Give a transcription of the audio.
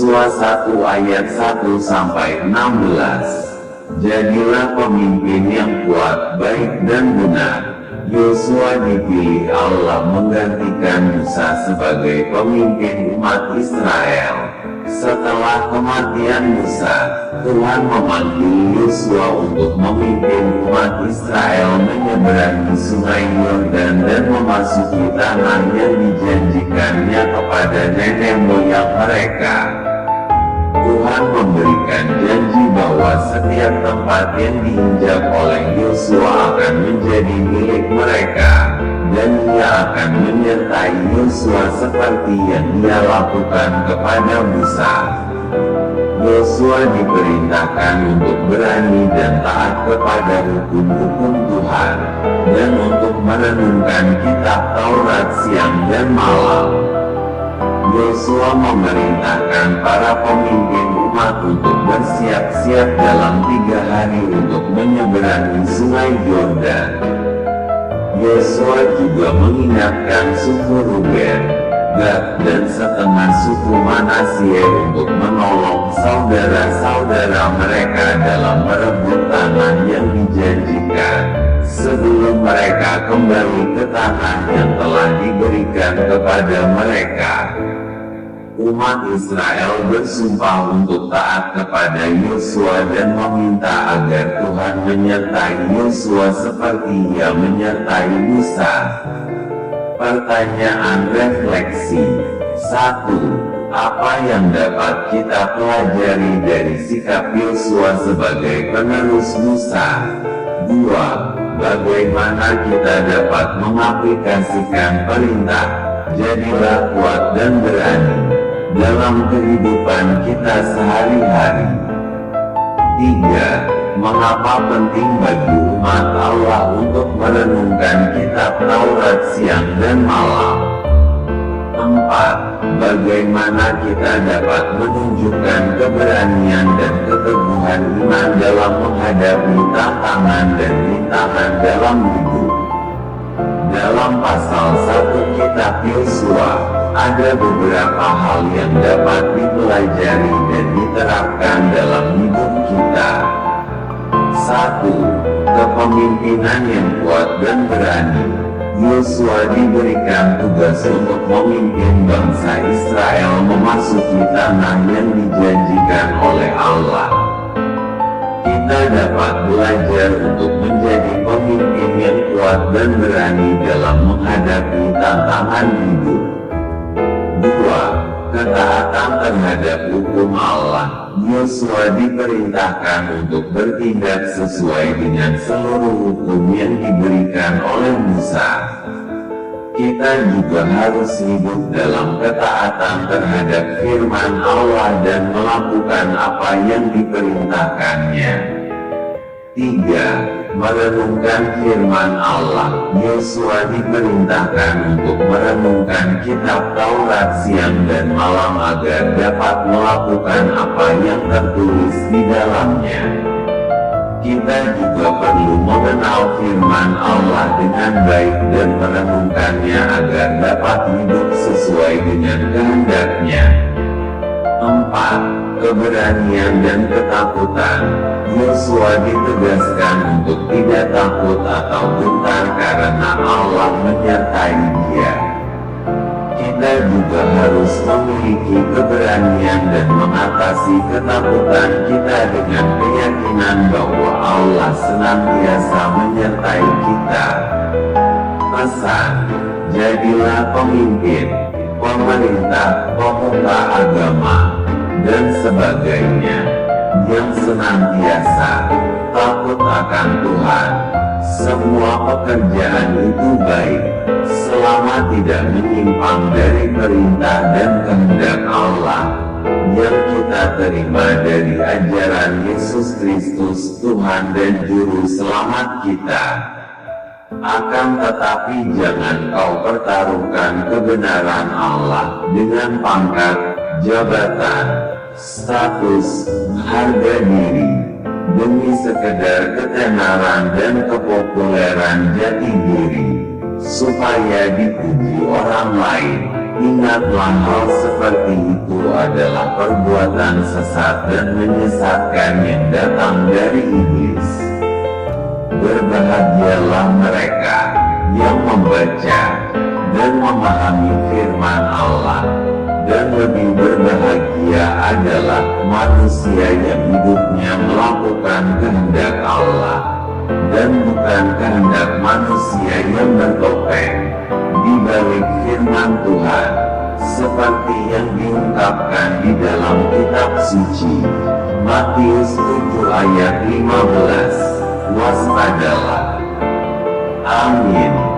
Yosua 1 ayat 1-16. Jadilah pemimpin yang kuat, baik dan benar. Yosua dipilih Allah menggantikan Musa sebagai pemimpin umat Israel. Setelah kematian Musa, Tuhan memanggil Yosua untuk memimpin umat Israel menyeberangi sungai Yordan dan memasuki tanah yang dijanjikannya kepada nenek moyang mereka. Tuhan memberikan janji bahwa setiap tempat yang diinjak oleh Yosua akan menjadi milik mereka, dan Ia akan menyertai Yosua seperti yang Ia lakukan kepada Musa. Yosua diperintahkan untuk berani dan taat kepada hukum-hukum Tuhan, dan untuk merenungkan kitab Taurat siang dan malam. Yosua memerintahkan para pemimpin umat untuk bersiap-siap dalam 3 hari untuk menyeberangi sungai Yordan. Yosua juga mengingatkan suku Ruben, Gad, dan setengah suku Manasye untuk menolong saudara-saudara mereka dalam merebut tanah yang dijanjikan, sebelum mereka kembali ke tanah yang telah diberikan kepada mereka. Umat Israel bersumpah untuk taat kepada Yosua dan meminta agar Tuhan menyertai Yosua seperti Ia menyertai Musa. Pertanyaan refleksi. 1. Apa yang dapat kita pelajari dari sikap Yosua sebagai penerus Musa? 2. Bagaimana kita dapat mengaplikasikan perintah "Jadilah kuat dan berani" dalam kehidupan kita sehari-hari? 3. Mengapa penting bagi umat Allah untuk merenungkan kitab Taurat siang dan malam? 4. Bagaimana kita dapat menunjukkan keberanian dan keteguhan iman dalam menghadapi tantangan dan rintangan dalam hidup? Dalam pasal 1 kitab Yosua, ada beberapa hal yang dapat dipelajari dan diterapkan dalam hidup kita. 1. Kepemimpinan yang kuat dan berani. Yosua diberikan tugas untuk memimpin bangsa Israel memasuki tanah yang dijanjikan oleh Allah. Kita dapat belajar untuk menjadi pemimpin yang kuat dan berani dalam menghadapi tantangan hidup. 2. Ketaatan terhadap hukum Allah. Yosua diperintahkan untuk bertindak sesuai dengan seluruh hukum yang diberikan oleh Musa. Kita juga harus hidup dalam ketaatan terhadap firman Allah dan melakukan apa yang diperintahkannya. 3. Merenungkan firman Allah. Yosua diperintahkan untuk merenungkan kitab Taurat siang dan malam agar dapat melakukan apa yang tertulis di dalamnya. Kita juga perlu mengenal firman Allah dengan baik dan merenungkannya agar dapat hidup sesuai dengan kehendak-Nya. 4. Keberanian dan ketakutan. Yosua ditegaskan untuk tidak takut atau gentar karena Allah menyertai dia. Kita juga harus memiliki keberanian dan mengatasi ketakutan kita dengan keyakinan bahwa Allah senantiasa menyertai kita. Pesan: jadilah pemimpin, pemerintah, pemuka agama, dan sebagainya, yang senantiasa takut akan Tuhan. Semua pekerjaan itu baik, selama tidak menyimpang dari perintah dan kehendak Allah, yang kita terima dari ajaran Yesus Kristus Tuhan dan Juru Selamat kita. Akan tetapi jangan kau pertaruhkan kebenaran Allah dengan pangkat, jabatan, status, harga diri, demi sekedar ketenaran dan kepopuleran jati diri, supaya dipuji orang lain. Ingatlah hal seperti itu adalah perbuatan sesat dan menyesatkan yang datang dari iblis. Berbahagialah mereka yang membaca dan memahami firman Allah, dan lebih berbahagia adalah manusia yang hidupnya melakukan kehendak Allah, dan bukan kehendak manusia yang bertopeng di balik firman Tuhan, seperti yang diungkapkan di dalam kitab suci. Matius 7 ayat 15. Waspadalah. Amin.